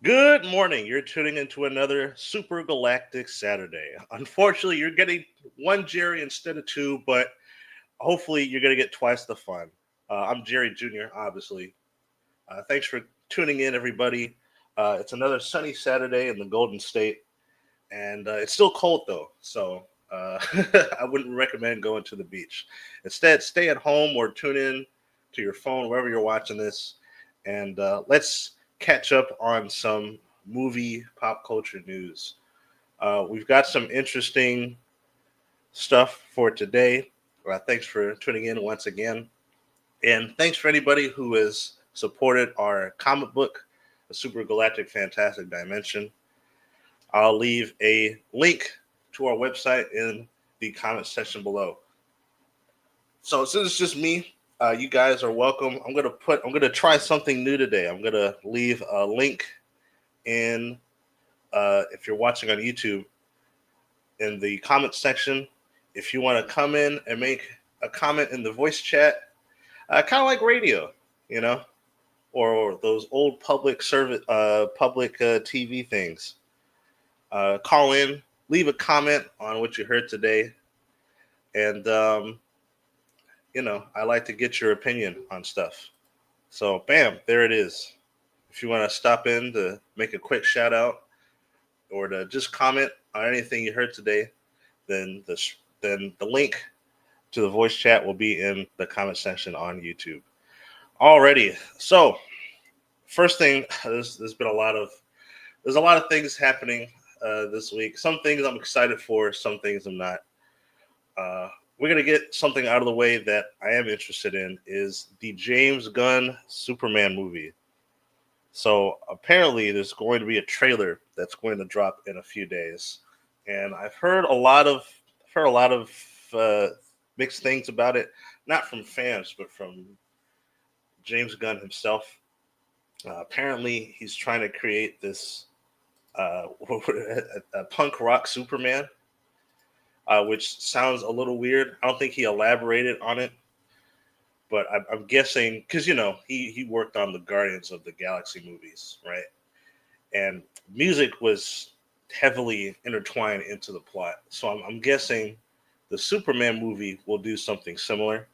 Good morning. You're tuning into another Super Galactic Saturday. Unfortunately, you're getting one Jerry instead of two, but hopefully, you're going to get twice the fun. I'm Jerry Jr., obviously. Thanks for tuning in, everybody. It's another sunny Saturday in the Golden State, and it's still cold, though, so I wouldn't recommend going to the beach. Instead, stay at home or tune in to your phone, wherever you're watching this, and let's catch up on some movie pop culture news. We've got some interesting stuff for today. Thanks for tuning in once again. And thanks for anybody who has supported our comic book, A Super Galactic Fantastic Dimension. I'll leave a link to our website in the comment section below. So since it's just me, you guys are welcome. I'm gonna try something new today. I'm gonna leave a link in if you're watching on YouTube in the comment section. If you want to come in and make a comment in the voice chat, kind of like radio, you know, or those old public TV things. Call in, leave a comment on what you heard today, and I like to get your opinion on stuff. So, bam, there it is. If you want to stop in to make a quick shout out or to just comment on anything you heard today, then the link to the voice chat will be in the comment section on YouTube. Alrighty, so first thing, there's a lot of things happening this week. Some things I'm excited for, some things I'm not. Uh, we're gonna get something out of the way that I am interested in is the James Gunn Superman movie. So apparently, there's going to be a trailer that's going to drop in a few days, and I've heard a lot of uh, mixed things about it, not from fans, but from James Gunn himself. Apparently, he's trying to create this a punk rock Superman, which sounds a little weird. I don't think he elaborated on it, but I'm guessing because he worked on the Guardians of the Galaxy movies, right? And music was heavily intertwined into the plot. So I'm guessing the Superman movie will do something similar,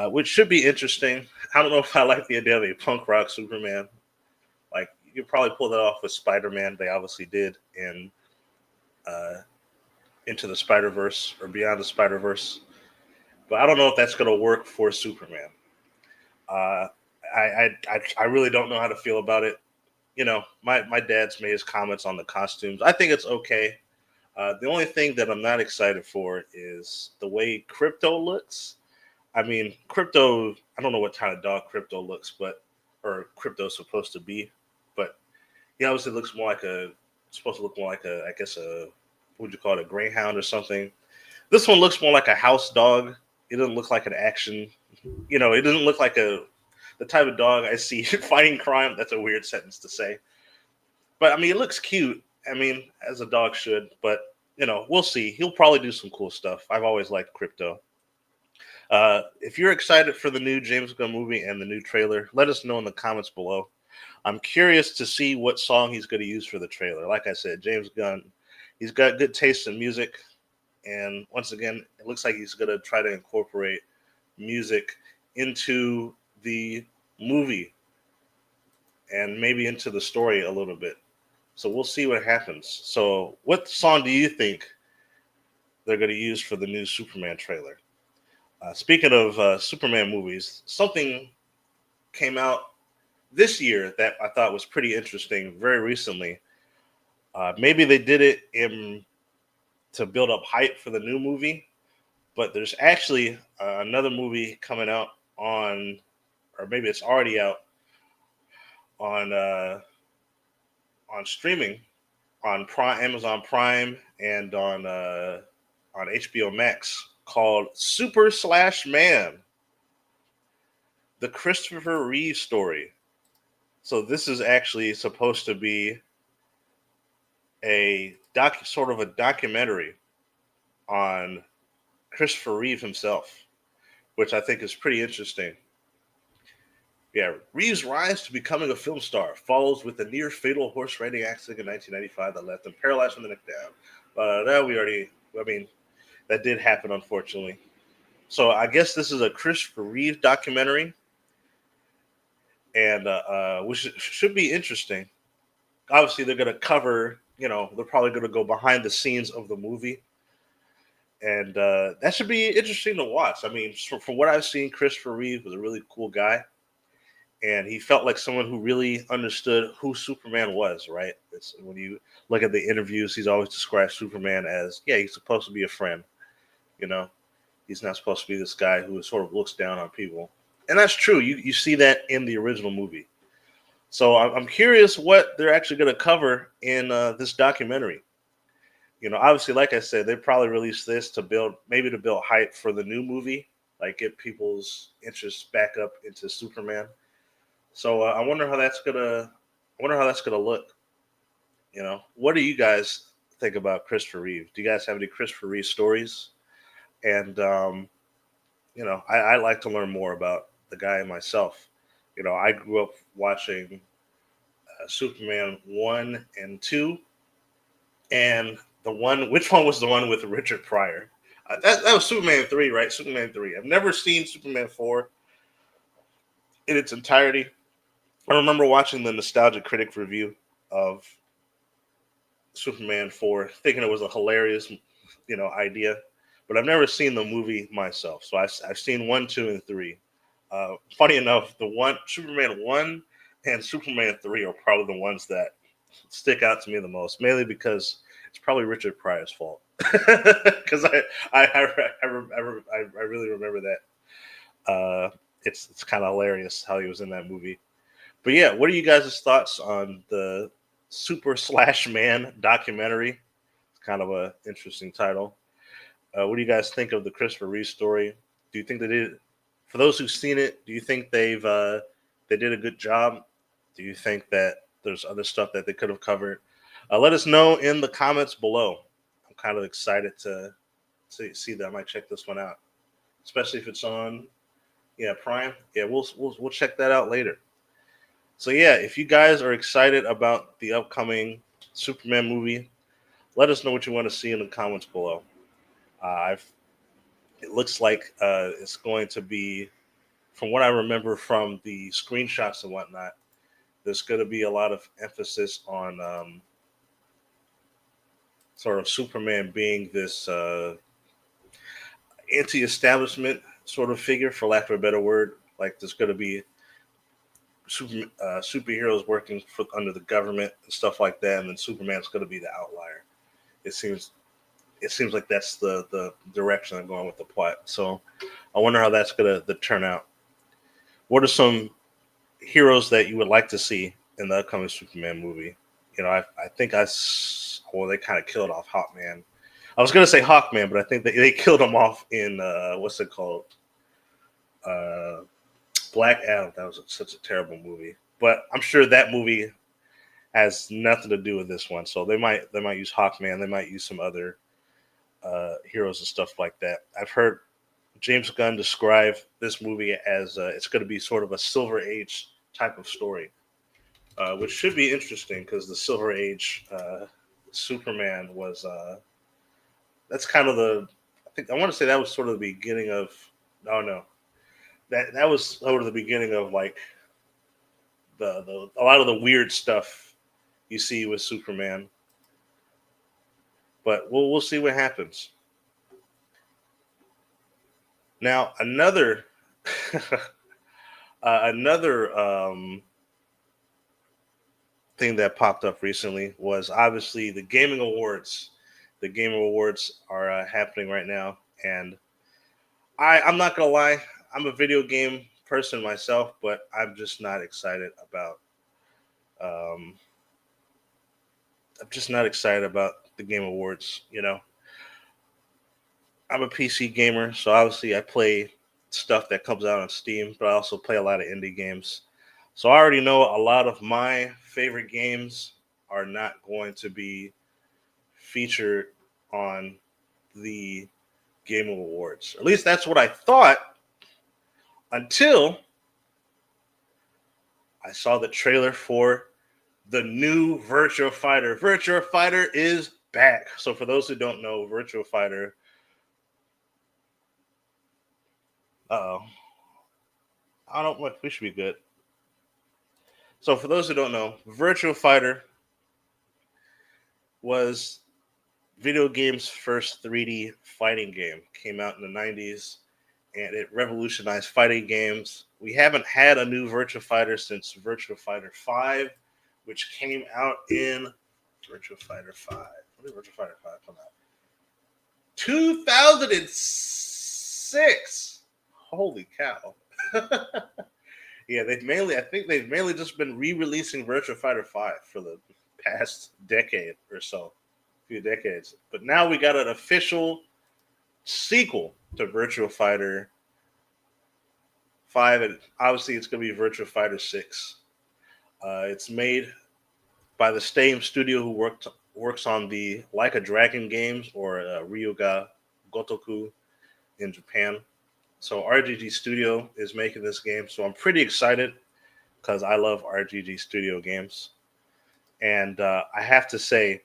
which should be interesting. I don't know if I like the idea of a punk rock Superman. Like you could probably pull that off with Spider Man. They obviously did in uh, Into the Spider Verse or Beyond the Spider Verse, but I don't know if that's going to work for Superman. Uh, I really don't know how to feel about it. My dad's made his comments on the costumes. I think it's okay. The only thing that I'm not excited for is the way Crypto looks. I mean, Crypto. I don't know what kind of dog Crypto looks, but or Crypto's supposed to be, but he obviously looks more like a supposed to look more like I guess what would you call it, a greyhound or something. This one looks more like a house dog. It doesn't look like an action. It doesn't look like the type of dog I see fighting crime. That's a weird sentence to say, but I mean, it looks cute. I mean, as a dog should, but we'll see. He'll probably do some cool stuff. I've always liked Crypto. If you're excited for the new James Gunn movie and the new trailer, let us know in the comments below. I'm curious to see what song he's going to use for the trailer. Like I said, James Gunn, he's got good taste in music, and once again, it looks like he's going to try to incorporate music into the movie and maybe into the story a little bit. So we'll see what happens. So, what song do you think they're going to use for the new Superman trailer? Speaking of Superman movies, something came out this year that I thought was pretty interesting very recently. Maybe they did it to build up hype for the new movie, but there's actually another movie coming out on, or maybe it's already out on streaming on Prime, Amazon Prime, and on HBO Max called Super Slash Man, the Christopher Reeve story. So this is actually supposed to be sort of a documentary on Christopher Reeve himself, which I think is pretty interesting. Yeah, Reeves' rise to becoming a film star follows with a near fatal horse riding accident in 1995 that left him paralyzed from the neck down. That we already, I mean, that did happen, unfortunately. So I guess this is a Christopher Reeve documentary, and which should be interesting. Obviously, they're going to cover, they're probably going to go behind the scenes of the movie, and that should be interesting to watch. I mean, from what I've seen, Christopher Reeve was a really cool guy, and he felt like someone who really understood who Superman was. Right? When you look at the interviews, he's always described Superman as, yeah, he's supposed to be a friend. You know, he's not supposed to be this guy who sort of looks down on people, and that's true. You see that in the original movie. So I'm curious what they're actually going to cover in this documentary. Obviously, like I said, they probably released this to build hype for the new movie, like get people's interest back up into Superman. So I wonder how that's gonna. I wonder how that's gonna look. What do you guys think about Christopher Reeve? Do you guys have any Christopher Reeve stories? And I like to learn more about the guy myself. I grew up watching Superman 1 and 2, and the one. Which one was the one with Richard Pryor? That was Superman 3, right? Superman 3. I've never seen Superman 4 in its entirety. I remember watching the Nostalgic Critic review of Superman 4, thinking it was a hilarious, idea, but I've never seen the movie myself. So I've seen 1, 2, and 3. Funny enough, the one Superman 1 and Superman 3 are probably the ones that stick out to me the most, mainly because it's probably Richard Pryor's fault. Because I really remember that. It's kind of hilarious how he was in that movie. But yeah, what are you guys' thoughts on the Super Slash Man documentary? It's kind of a interesting title. What do you guys think of the Christopher Reeve story? Do you think they did? For those who've seen it, do you think they did a good job? Do you think that there's other stuff that they could have covered? Let us know in the comments below. I'm kind of excited to see that. I might check this one out, especially if it's on Prime. Yeah, we'll check that out later. So yeah, if you guys are excited about the upcoming Superman movie, let us know what you want to see in the comments below. I've It looks like it's going to be, from what I remember from the screenshots and whatnot, there's going to be a lot of emphasis on sort of Superman being this anti-establishment sort of figure, for lack of a better word. Like there's going to be superheroes working under the government and stuff like that, and then Superman's going to be the outlier. It seems like that's the direction I'm going with the plot. So I wonder how that's going to turn out. What are some heroes that you would like to see in the upcoming Superman movie? I think they kind of killed off Hawkman. I was gonna say Hawkman, but I think they killed him off in what's it called? Uh, Black Adam. That was such a terrible movie. But I'm sure that movie has nothing to do with this one. So they might use Hawkman. They might use some other heroes and stuff like that. I've heard James Gunn describe this movie as it's going to be sort of a Silver Age type of story, which should be interesting because the Silver Age Superman was that's kind of I want to say that was sort of the beginning of. Oh no, that was sort of the beginning of like the a lot of the weird stuff you see with Superman. But we'll see what happens. Now another thing that popped up recently was obviously the gaming awards. The gaming awards are happening right now, and I'm not gonna lie, I'm a video game person myself, but I'm just not excited about. Um, I'm just not excited about the game awards. I'm a PC gamer, so obviously I play stuff that comes out on Steam, but I also play a lot of indie games. So I already know a lot of my favorite games are not going to be featured on the Game Awards. At least that's what I thought until I saw the trailer for the new Virtua Fighter. Virtua Fighter is back. So for those who don't know, Virtua Fighter, uh, I don't know. We should be good. So for those who don't know, Virtua Fighter was video game's first 3D fighting game. Came out in the 90s and it revolutionized fighting games. We haven't had a new Virtua Fighter since Virtua Fighter 5, which came out in Virtua Fighter 5. When did Virtua Fighter 5 come out? 2006. Holy cow. Yeah, I think they've mainly just been re-releasing Virtua Fighter 5 for the past decade or so, few decades. But now we got an official sequel to Virtua Fighter 5, and obviously it's going to be Virtua Fighter 6. It's made by the same studio who works on the Like a Dragon games or Ryuga Gotoku in Japan. So RGG Studio is making this game, so I'm pretty excited because I love RGG Studio games. And I have to say,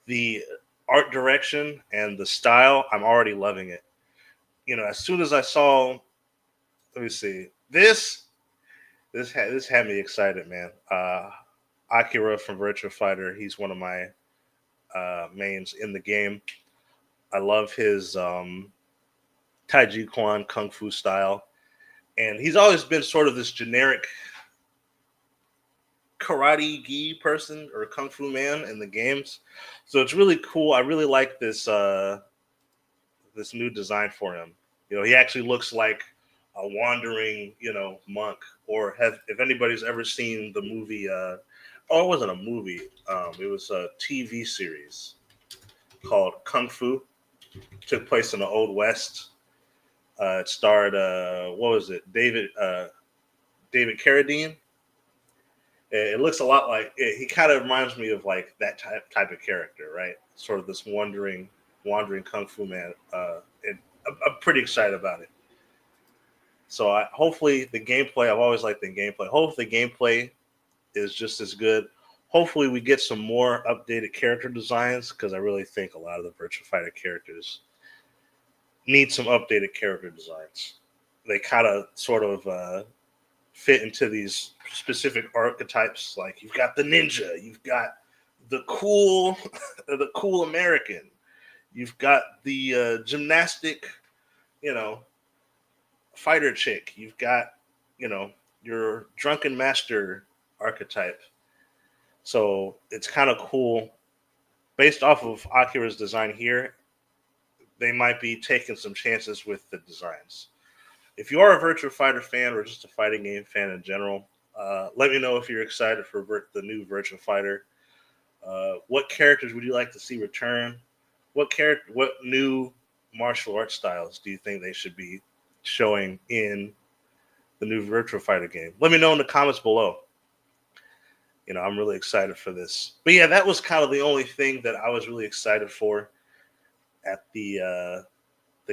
the art direction and the style, I'm already loving it. You know, as soon as I saw, let me see, this had me excited, man. Akira from Virtua Fighter, he's one of my mains in the game. I love his Taiji Kwan kung fu style, and he's always been sort of this generic karate gi person or kung fu man in the games. So it's really cool. I really like this new design for him. You know, he actually looks like a wandering, monk. Or if anybody's ever seen the movie, it wasn't a movie. It was a TV series called Kung Fu. It took place in the Old West. It starred what was it? David Carradine. It looks a lot like he kind of reminds me of like that type of character, right? Sort of this wandering kung fu man. I'm pretty excited about it. So hopefully the gameplay. I've always liked the gameplay. Hopefully the gameplay is just as good. Hopefully we get some more updated character designs because I really think a lot of the Virtua Fighter characters need some updated character designs. They kind of sort of fit into these specific archetypes. Like you've got the ninja, you've got the cool, the cool American, you've got the gymnastic, fighter chick, you've got, your drunken master archetype. So it's kind of cool. Based off of Akira's design here, they might be taking some chances with the designs. If you are a Virtua Fighter fan or just a fighting game fan in general, let me know if you're excited for the new Virtua Fighter. What characters would you like to see return? What new martial arts styles do you think they should be showing in the new Virtua Fighter game? Let me know in the comments below. I'm really excited for this. But yeah, that was kind of the only thing that I was really excited for at the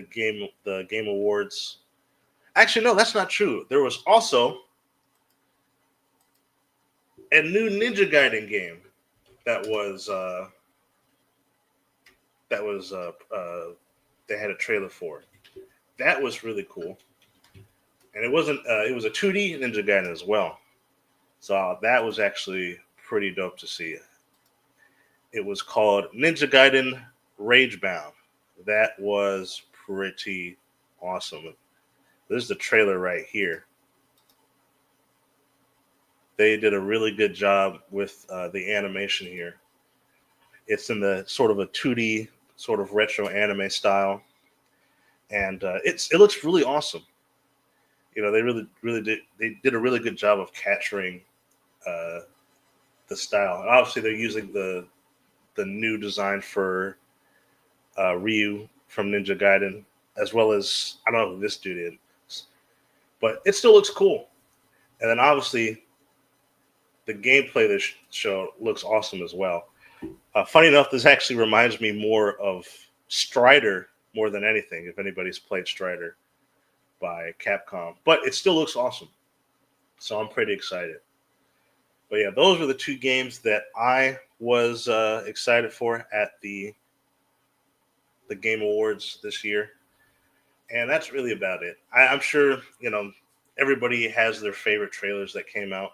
Game Awards. Actually, no, that's not true. There was also a new Ninja Gaiden game that was they had a trailer for. That was really cool, and it wasn't. It was a 2D Ninja Gaiden as well. So that was actually pretty dope to see. It was called Ninja Gaiden Ragebound. That was pretty awesome. This is the trailer right here. They did a really good job with the animation here. It's in the sort of a 2D, sort of retro anime style, and it looks really awesome. They did a really good job of capturing the style. And obviously, they're using the new design for Ryu from Ninja Gaiden, as well as I don't know who this dude is, but it still looks cool. And then obviously, the gameplay of this show looks awesome as well. Funny enough, this actually reminds me more of Strider more than anything. If anybody's played Strider by Capcom, but it still looks awesome. So I'm pretty excited. But yeah, those were the two games that I was excited for at the Game Awards this year, and that's really about it. I'm sure everybody has their favorite trailers that came out.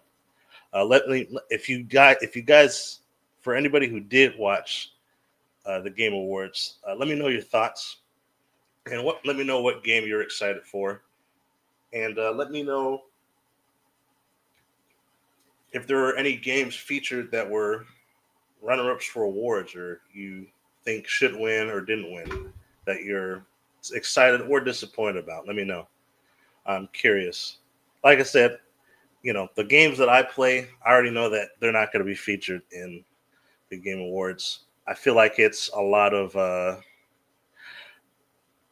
Let me if you guys for anybody who did watch the Game Awards, let me know your thoughts and let me know what game you're excited for, and let me know if there are any games featured that were runner-ups for awards or you think should win or didn't win that you're excited or disappointed about. Let me know. I'm curious. Like I said, the games that I play, I already know that they're not going to be featured in the Game Awards. I feel like it's a lot of.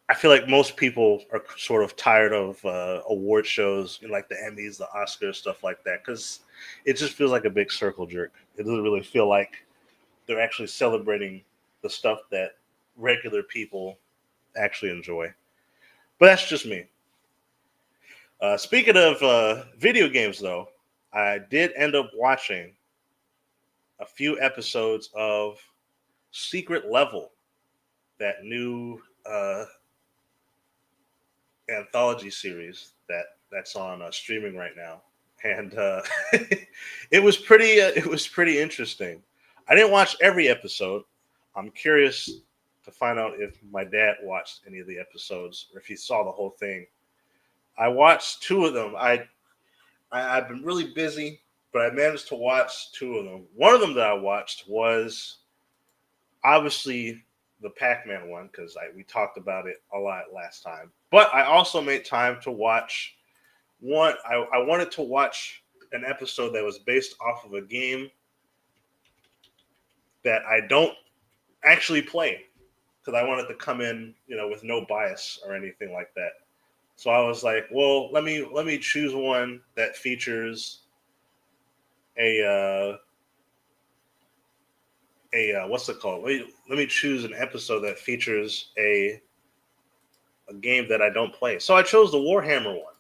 I feel like most people are sort of tired of award shows, like the Emmys, the Oscars, stuff like that, because it just feels like a big circle jerk. It doesn't really feel like they're actually celebrating the stuff that regular people actually enjoy. But that's just me. Speaking of video games, though, I did end up watching a few episodes of Secret Level, that new anthology series that's on streaming right now, and it was pretty interesting. I didn't watch every episode. I'm curious to find out if my dad watched any of the episodes or if he saw the whole thing. I watched two of them. I've been really busy, but I managed to watch two of them. One of them that I watched was obviously the Pac-Man one because we talked about it a lot last time. But I also made time to watch one. I wanted to watch an episode that was based off of a game that I don't actually play because I wanted to come in, with no bias or anything like that. So I was like, well, let me choose one that features a what's it called? Let me choose an episode that features a game that I don't play. So I chose the Warhammer one.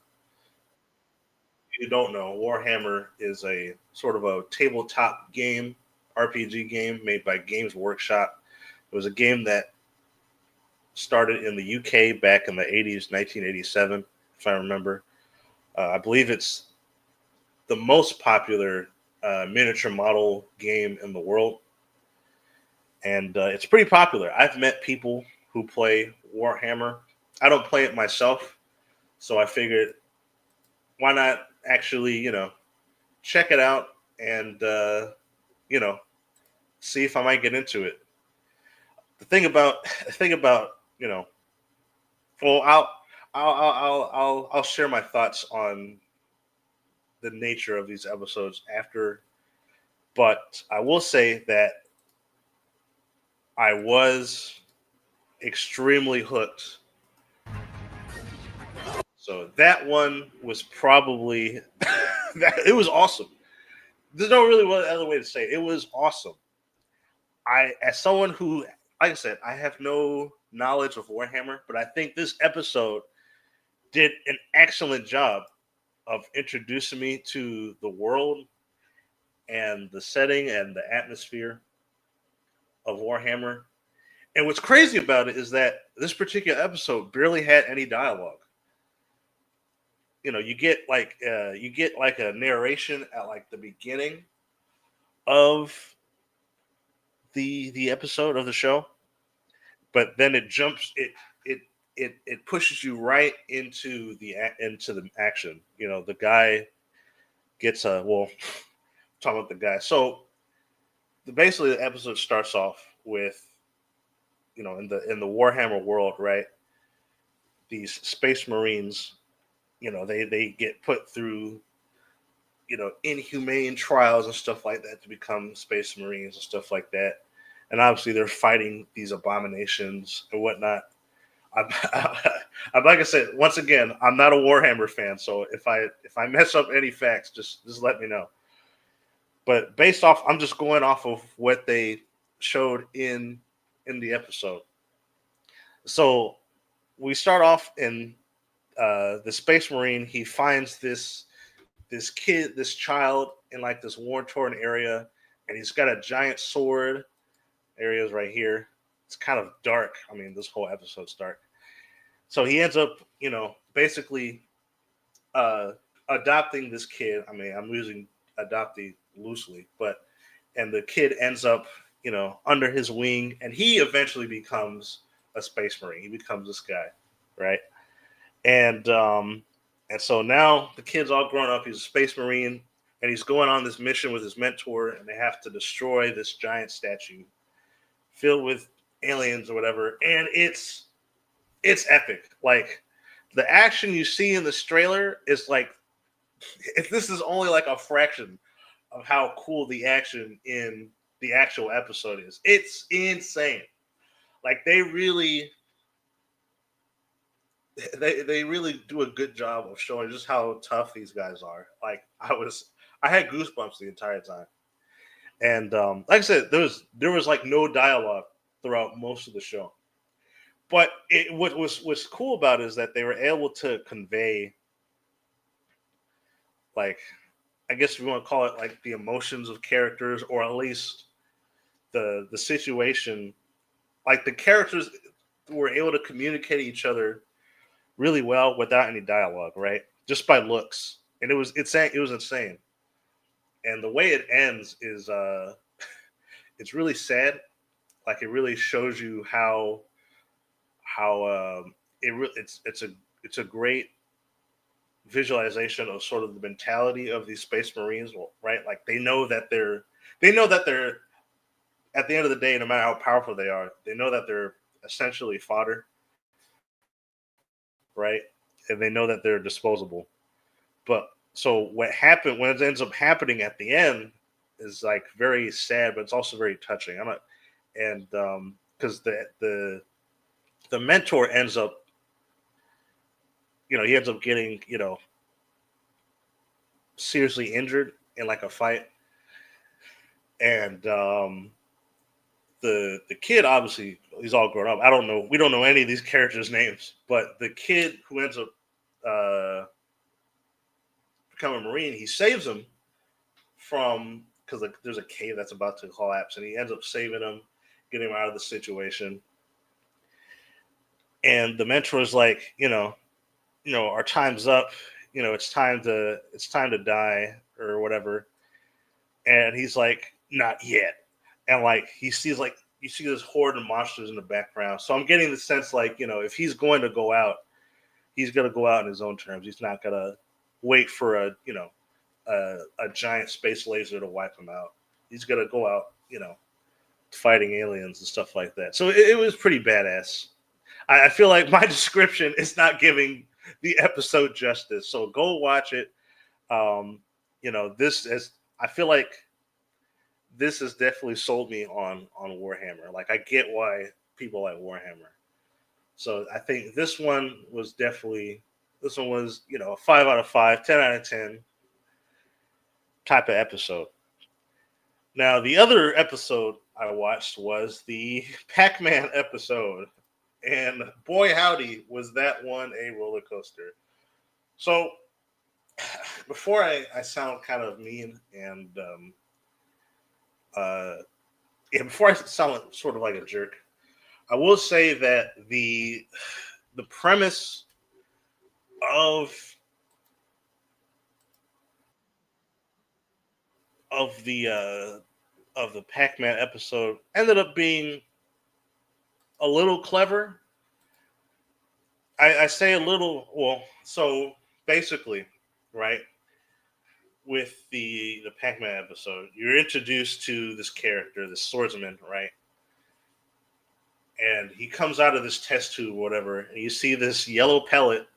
If you don't know, Warhammer is a sort of a tabletop game, RPG game made by Games Workshop. It was a game that started in the UK back in the 80s, 1987, if I remember. I believe it's the most popular miniature model game in the world, and it's pretty popular. I've met people who play Warhammer. I don't play it myself, so I figured why not actually, check it out and you know see if I might get into it. The thing about well, I'll share my thoughts on the nature of these episodes after, but I will say that I was extremely hooked. So that one was probably it was awesome. There's no really one other way to say it. It was awesome. As someone who, like I said, I have no knowledge of Warhammer, but I think this episode did an excellent job of introducing me to the world and the setting and the atmosphere of Warhammer. And what's crazy about it is that this particular episode barely had any dialogue. You get like a narration at like the beginning of the episode of the show, but then it pushes you right into the action. The guy gets a well, talking about the guy. So basically, the episode starts off with in the Warhammer world, right? These space marines, they get put through inhumane trials and stuff like that to become space marines and stuff like that. And obviously, they're fighting these abominations and whatnot. I'm, I'm like I said, once again, I'm not a Warhammer fan, so if I mess up any facts, just let me know. But based off, I'm just going off of what they showed in the episode. So we start off in the Space Marine. He finds this this child in like this war torn area, and he's got a giant sword. Areas right here. It's kind of dark. I mean, this whole episode's dark. So he ends up, basically uh, adopting this kid. I mean, I'm using adoptee loosely, but and the kid ends up, under his wing, and he eventually becomes a space marine. He becomes this guy, right? And and so now the kid's all grown up. He's a space marine, and he's going on this mission with his mentor, and they have to destroy this giant statue filled with aliens or whatever. And it's epic. Like the action you see in this trailer is like, if this is only like a fraction of how cool the action in the actual episode is. It's insane. Like they really do a good job of showing just how tough these guys are. Like I had goosebumps the entire time. And like I said, there was like no dialogue throughout most of the show. But what's cool about it is that they were able to convey, like, I guess we want to call it like the emotions of characters, or at least the situation. Like the characters were able to communicate each other really well without any dialogue, right? Just by looks, and it was insane. And the way it ends is it's really sad. Like it really shows you how it's a great visualization of sort of the mentality of these space marines, right? Like they know that they're at the end of the day, no matter how powerful they are, they know that they're essentially fodder, right? And they know that they're disposable. But so what happened when it ends up happening at the end is like very sad, but it's also very touching. I'm not, and because the mentor ends up, he ends up getting, seriously injured in like a fight, and the kid, obviously he's all grown up. I don't know. We don't know any of these characters' names, but the kid who ends up becoming a marine, he saves him from, because there's a cave that's about to collapse, and he ends up saving him, getting him out of the situation. And the mentor is like, our time's up. It's time to die or whatever. And he's like, not yet. And like he sees, like, you see this horde of monsters in the background. So I'm getting the sense, like, if he's going to go out, he's going to go out in his own terms. He's not going to wait for a giant space laser to wipe him out. He's going to go out, fighting aliens and stuff like that. So it was pretty badass. I feel like my description is not giving the episode justice. So go watch it. This is, I feel like this has definitely sold me on Warhammer. Like I get why people like Warhammer. So I think this one was, a 5 out of 5, 10 out of 10 type of episode. Now, the other episode I watched was the Pac-Man episode. And boy, howdy, was that one a roller coaster. So before I sound kind of mean and before I sound sort of like a jerk, I will say that the premise of the Pac-Man episode ended up being a little clever. I say a little. Well, so basically, right, with the Pac-Man episode, you're introduced to this character, this swordsman, right? And he comes out of this test tube or whatever, and you see this yellow pellet,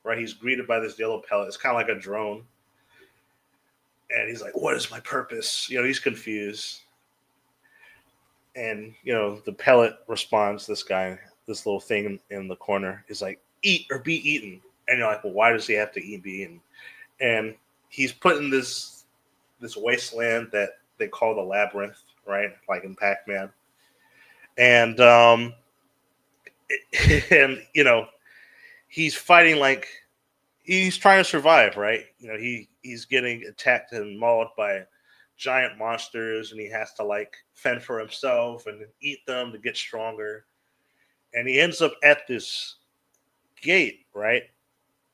right? He's greeted by this yellow pellet. It's kind of like a drone. And he's like, what is my purpose? He's confused. And, the pellet responds, this little thing in the corner is like, eat or be eaten. And you're like, well, why does he have to eat and be eaten? And he's put in this wasteland that they call the labyrinth, right? Like in Pac-Man. And, and he's fighting like he's trying to survive, right? He's getting attacked and mauled by giant monsters, and he has to like fend for himself and eat them to get stronger. And he ends up at this gate, right?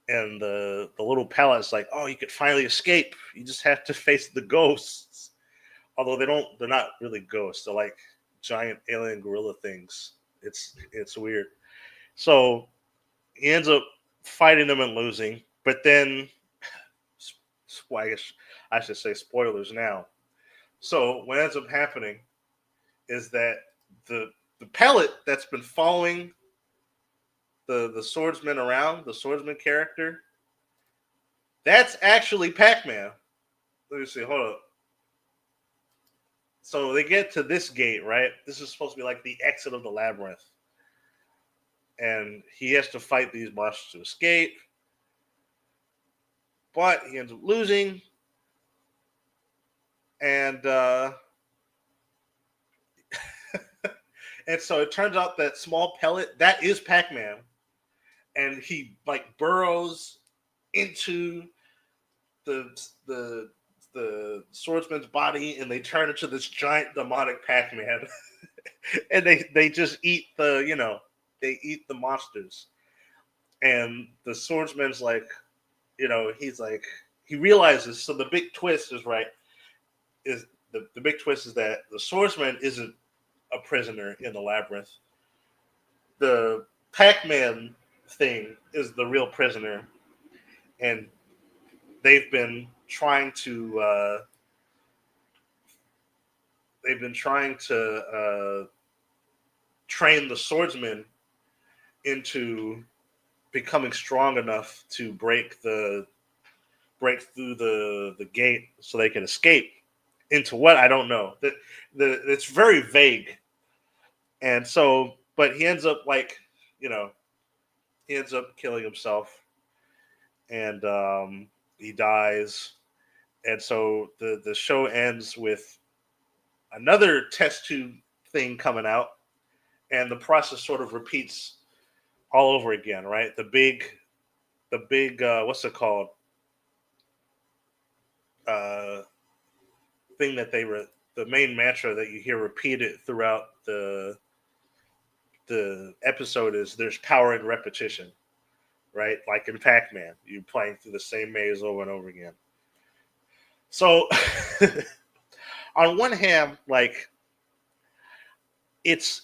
And the little palace like, oh, you could finally escape. You just have to face the ghosts. Although they're not really ghosts. They're like giant alien gorilla things. It's weird. So he ends up fighting them and losing. But then, well, I guess I should say spoilers now. So what ends up happening is that the the pellet that's been following the swordsman around, the swordsman character, that's actually Pac-Man. Let me see. Hold up. So they get to this gate, right? This is supposed to be like the exit of the labyrinth, and he has to fight these monsters to escape. But he ends up losing, and and so it turns out that small pellet that is Pac-Man, and he like burrows into the the the swordsman's body, and they turn into this giant demonic Pac-Man, and they just eat they eat the monsters, and the swordsman's like, he's like, he realizes. So the big twist is right is the big twist is that the swordsman isn't a prisoner in the labyrinth. The Pac-Man thing is the real prisoner, and they've been trying to train the swordsman into becoming strong enough to break through the gate so they can escape into what I don't know. It's very vague, and so but he ends up like you know he ends up killing himself, and he dies, and so the show ends with another test tube thing coming out, and the process sort of repeats all over again, right? The big what's it called? Uh, thing that the main mantra that you hear repeated throughout the episode is there's power in repetition, right? Like in Pac-Man, you're playing through the same maze over and over again. So on one hand, like it's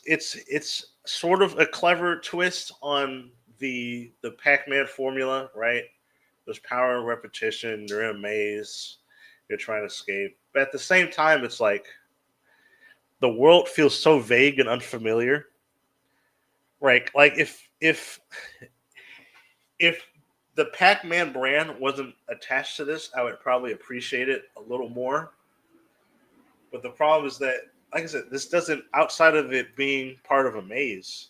sort of a clever twist on the Pac-Man formula, right? There's power in repetition. You're in a maze. You're trying to escape, but at the same time, it's like the world feels so vague and unfamiliar. Right? Like if the Pac-Man brand wasn't attached to this, I would probably appreciate it a little more. But the problem is that, like I said, this doesn't outside of it being part of a maze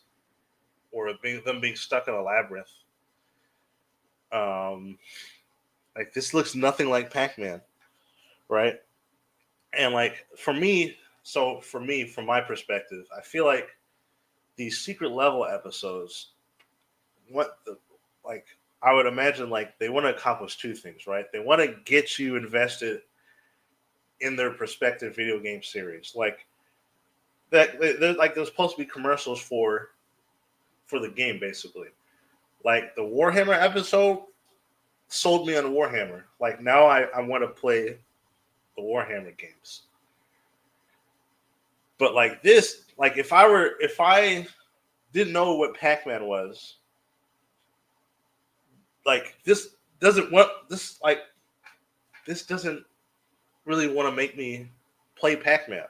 or them being stuck in a labyrinth. Um, like this looks nothing like Pac-Man, right? And like for me, from my perspective, I feel like these secret level episodes, what the like, I would imagine like they want to accomplish two things, right? They want to get you invested in their prospective video game series, like that. There's supposed to be commercials for the game, basically. Like the Warhammer episode sold me on Warhammer. Like now I want to play the Warhammer games. But like this, like if I didn't know what Pac-Man was, like this doesn't really want to make me play Pac-Man.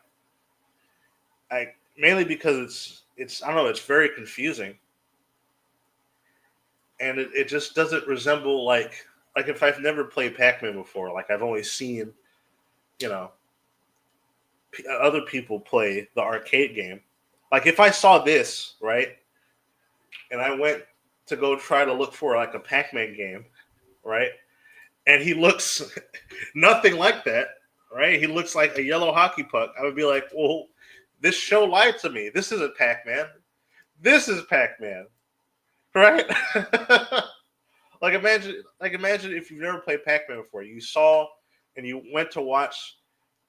I mainly because it's I don't know, it's very confusing. And it just doesn't resemble like if I've never played Pac-Man before, like I've only seen, you know, other people play the arcade game. Like if I saw this, right, and I went to go try to look for like a Pac-Man game, right, and he looks nothing like that, right? He looks like a yellow hockey puck. I would be like, well, this show lied to me. This isn't Pac-Man. This is Pac-Man, right? Imagine if you've never played Pac-Man before, you saw and you went to watch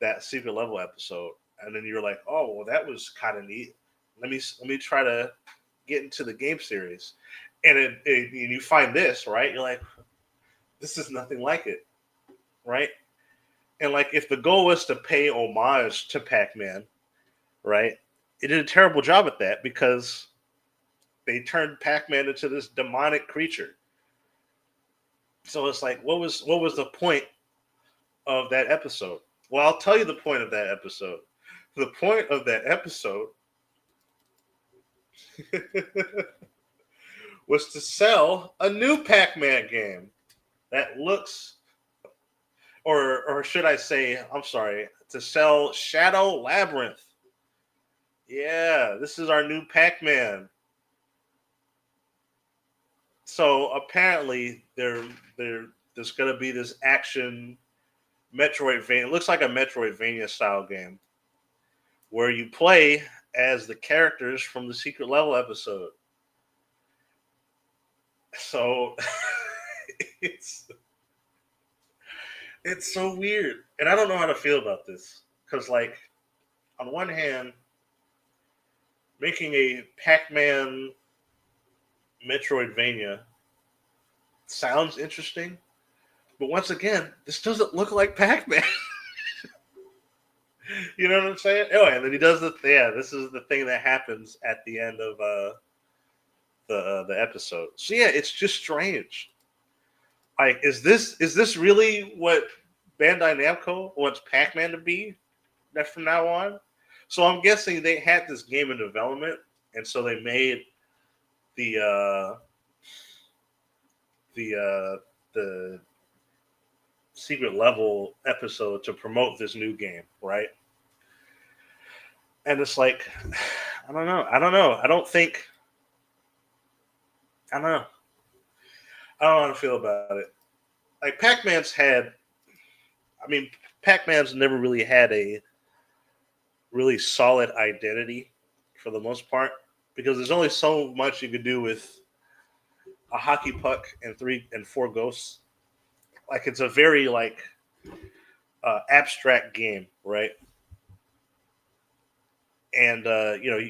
that secret level episode, and then you're like, oh, well, that was kind of neat. Let me try to get into the game series, and and you find this, right? You're like, this is nothing like it, right? And like, if the goal was to pay homage to Pac-Man, right? It did a terrible job at that because they turned Pac-Man into this demonic creature. So it's like, what was the point of that episode? Well, I'll tell you the point of that episode. The point of that episode was to sell a new Pac-Man game that looks, or should I say, I'm sorry, to sell Shadow Labyrinth. Yeah, this is our new Pac-Man. So apparently there's gonna be this action Metroidvania. It looks like a Metroidvania style game where you play as the characters from the secret level episode. So it's it's so weird, and I don't know how to feel about this because, like, on one hand, making a Pac-Man Metroidvania sounds interesting, but once again, this doesn't look like Pac-Man. You know what I'm saying? Oh, and then he does the yeah. This is the thing that happens at the end of the episode. So yeah, it's just strange. Like, is this really what Bandai Namco wants Pac-Man to be? That from now on. So I'm guessing they had this game in development, and so they made the the secret level episode to promote this new game, right? And it's like, I don't know. I don't know. I don't think. I don't know. I don't know how to feel about it. Like, Pac-Man's had. I mean, Pac-Man's never really had a really solid identity for the most part because there's only so much you could do with a hockey puck and 3 and 4 ghosts. Like, it's a very like abstract game, right? And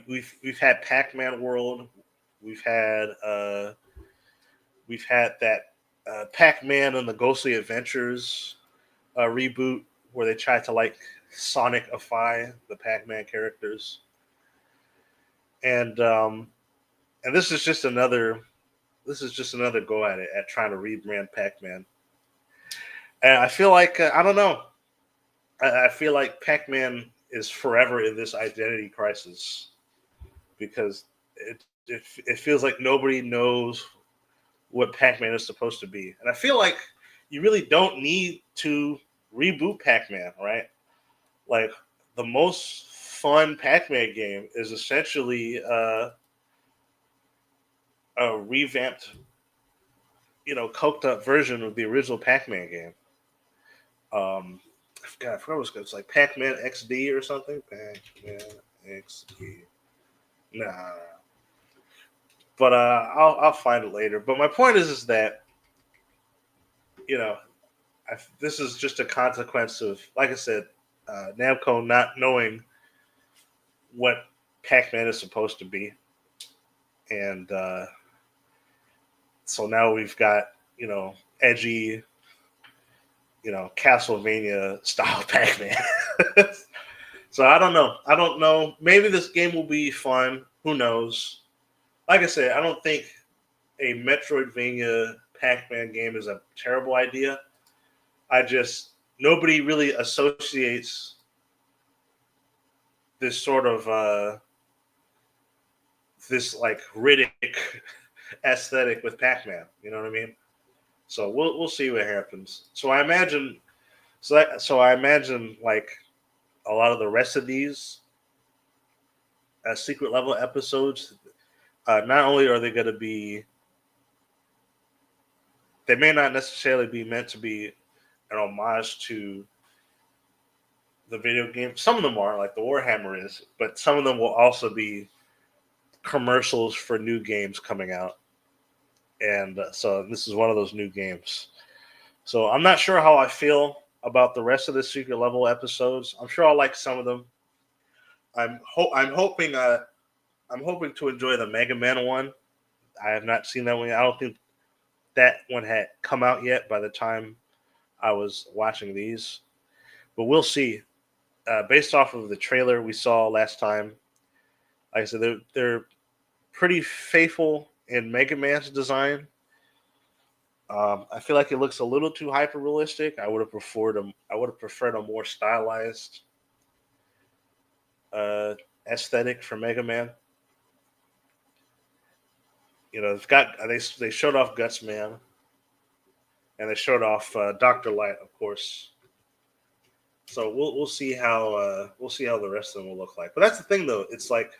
we've had Pac-Man World, we've had uh, we've had that Pac-Man and the Ghostly Adventures reboot where they tried to like Sonicify the Pac-Man characters, and this is just another go at it at trying to rebrand Pac-Man. And I feel like I don't know. I feel like Pac-Man is forever in this identity crisis because it feels like nobody knows what Pac-Man is supposed to be, and I feel like you really don't need to reboot Pac-Man, right? Like, the most fun Pac-Man game is essentially a revamped, coked up version of the original Pac-Man game. I forgot what it's called. It's like Pac-Man XD or something. Pac-Man XD. Nah, but I'll find it later. But my point is that you know this is just a consequence of, like I said, Namco not knowing what Pac-Man is supposed to be, and so now we've got edgy, Castlevania style Pac-Man. So I don't know. I don't know. Maybe this game will be fun. Who knows? Like I said, I don't think a Metroidvania Pac-Man game is a terrible idea. I just nobody really associates this sort of this like Riddick aesthetic with Pac-Man. You know what I mean? So we'll see what happens. So I imagine like a lot of the rest of these secret level episodes. Not only are they going to be, they may not necessarily be meant to be an homage to the video game. Some of them are, like the Warhammer is, but some of them will also be commercials for new games coming out. and so this is one of those new games. So I'm not sure how I feel about the rest of the secret level episodes. I'm sure I'll like some of them. I'm hoping I'm hoping to enjoy the Mega Man one. I have not seen that one yet. I don't think that one had come out yet by the time I was watching these, but we'll see. Based off of the trailer we saw last time, like I said, they're pretty faithful in Mega Man's design. I feel like it looks a little too hyper realistic. I would have preferred a more stylized uh, aesthetic for Mega Man. You know, they showed off Guts Man and they showed off Doctor Light, of course. So we'll see how the rest of them will look like. But that's the thing, though. It's like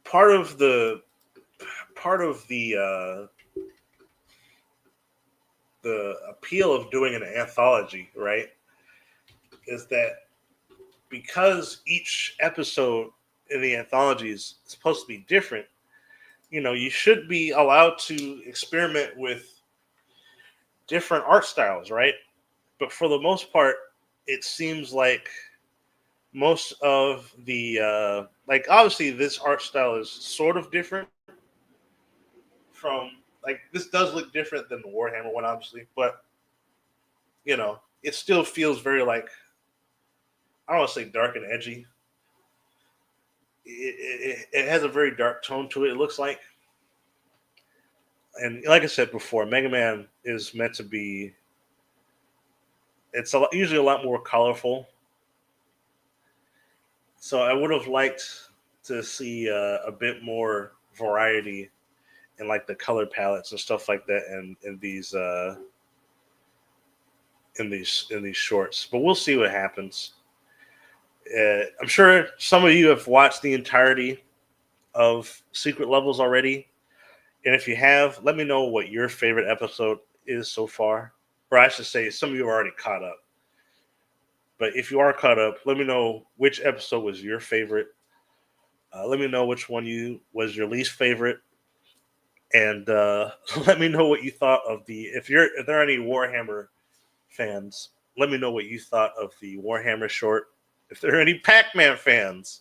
part of the part of the appeal of doing an anthology, right, is that because each episode in the anthology is supposed to be different, you know, you should be allowed to experiment with different art styles, right? But for the most part, it seems like most of the like obviously this art style is sort of different from like this does look different than the Warhammer one, obviously, but you know, it still feels very like I don't want to say dark and edgy. It has a very dark tone to it. It looks like, and like I said before, Mega Man is meant to be. It's usually a lot more colorful. So I would have liked to see a bit more variety in like the color palettes and stuff like that, and in these shorts. But we'll see what happens. I'm sure some of you have watched the entirety of Secret Levels already, and if you have, let me know what your favorite episode is so far. Or I should say, some of you are already caught up. But if you are caught up, let me know which episode was your favorite. Let me know which one you was your least favorite, and let me know what you thought of the. If there are any Warhammer fans, let me know what you thought of the Warhammer short. If there are any Pac-Man fans,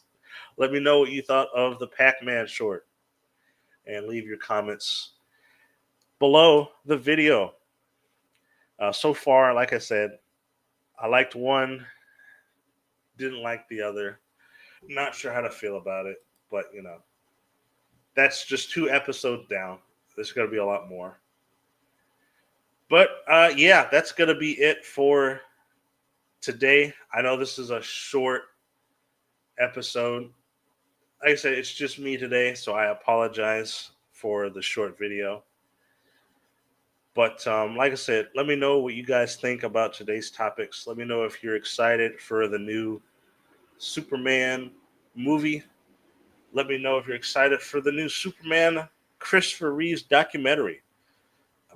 let me know what you thought of the Pac-Man short, and leave your comments below the video. So far, like I said, I liked one, didn't like the other. Not sure how to feel about it, but you know, that's just 2 episodes down. There's going to be a lot more. But yeah, that's going to be it for today. I know this is a short episode. Like I said, it's just me today, so I apologize for the short video. But like I said, let me know what you guys think about today's topics. Let me know if you're excited for the new Superman movie. Let me know if you're excited for the new Superman Christopher Reeves documentary.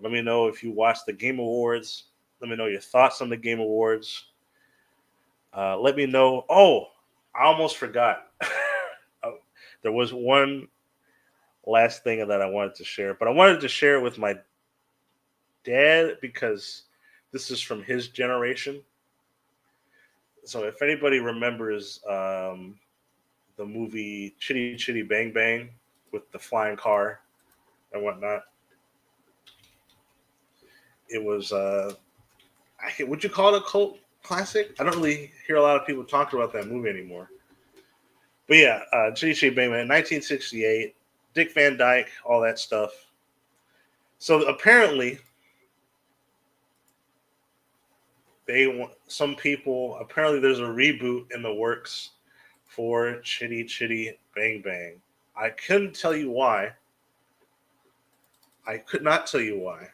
Let me know if you watched the Game Awards. Let me know your thoughts on the Game Awards. Let me know. Oh, I almost forgot. Oh, there was one last thing that I wanted to share, but I wanted to share it with my dad because this is from his generation. So if anybody remembers the movie Chitty Chitty Bang Bang with the flying car and whatnot, it was would you call it a cult classic? I don't really hear a lot of people talking about that movie anymore. But yeah, Chitty Chitty Bang Bang, 1968, Dick Van Dyke, all that stuff. So apparently, some people apparently there's a reboot in the works for Chitty Chitty Bang Bang. I couldn't tell you why. I could not tell you why.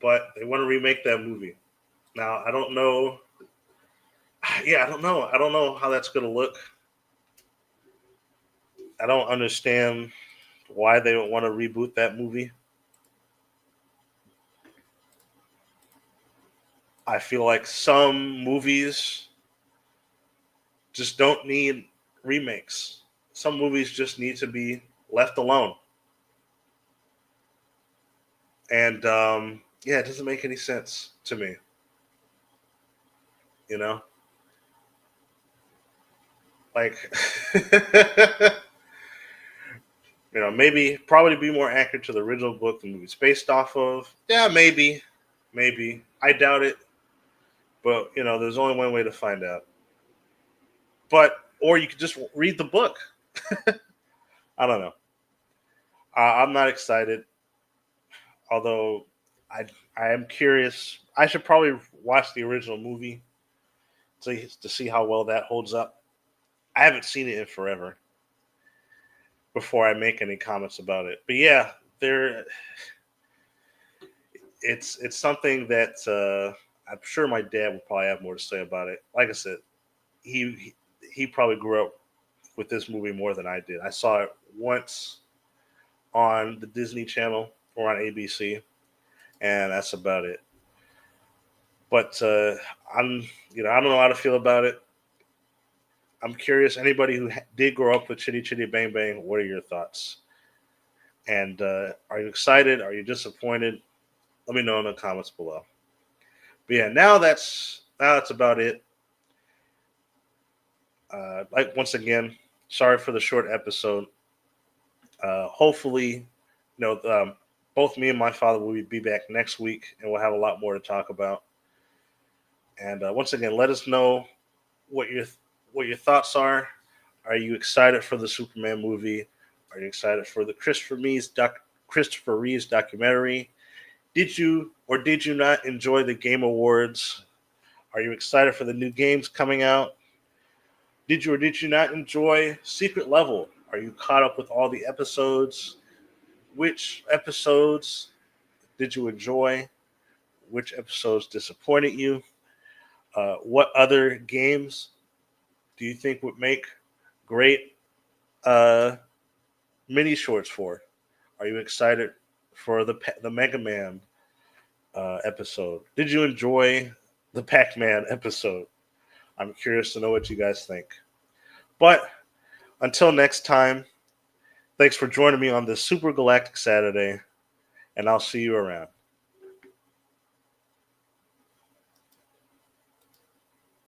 But they want to remake that movie. Now I don't know. Yeah, I don't know. I don't know how that's going to look. I don't understand why they would want to reboot that movie. I feel like some movies just don't need remakes. Some movies just need to be left alone. And yeah, it doesn't make any sense to me. You know, like maybe probably be more accurate to the original book the movie's based off of. Yeah, maybe. I doubt it, but there's only one way to find out. But or you could just read the book. I don't know. I'm not excited, although I I am curious. I should probably watch the original movie to see how well that holds up. I haven't seen it in forever before I make any comments about it. But yeah, there it's something that I'm sure my dad will probably have more to say about it. Like I said, he he probably grew up with this movie more than I did. I saw it once on the Disney Channel or on ABC, and that's about it. But I'm I don't know how to feel about it. I'm curious. Anybody who did grow up with Chitty Chitty Bang Bang, what are your thoughts? And are you excited? Are you disappointed? Let me know in the comments below. But yeah, now that's about it. Like once again, sorry for the short episode. Hopefully, both me and my father will be back next week, and we'll have a lot more to talk about. And once again, let us know what your thoughts are. Are you excited for the Superman movie? Are you excited for the Christopher Reeves documentary? Did you or did you not enjoy the Game Awards? Are you excited for the new games coming out? Did you or did you not enjoy Secret Level? Are you caught up with all the episodes? Which episodes did you enjoy? Which episodes disappointed you? What other games do you think would make great uh, mini shorts for? Are you excited for the Mega Man episode? Did you enjoy the Pac Man episode? I'm curious to know what you guys think. But until next time, thanks for joining me on this Super Galactic Saturday, and I'll see you around.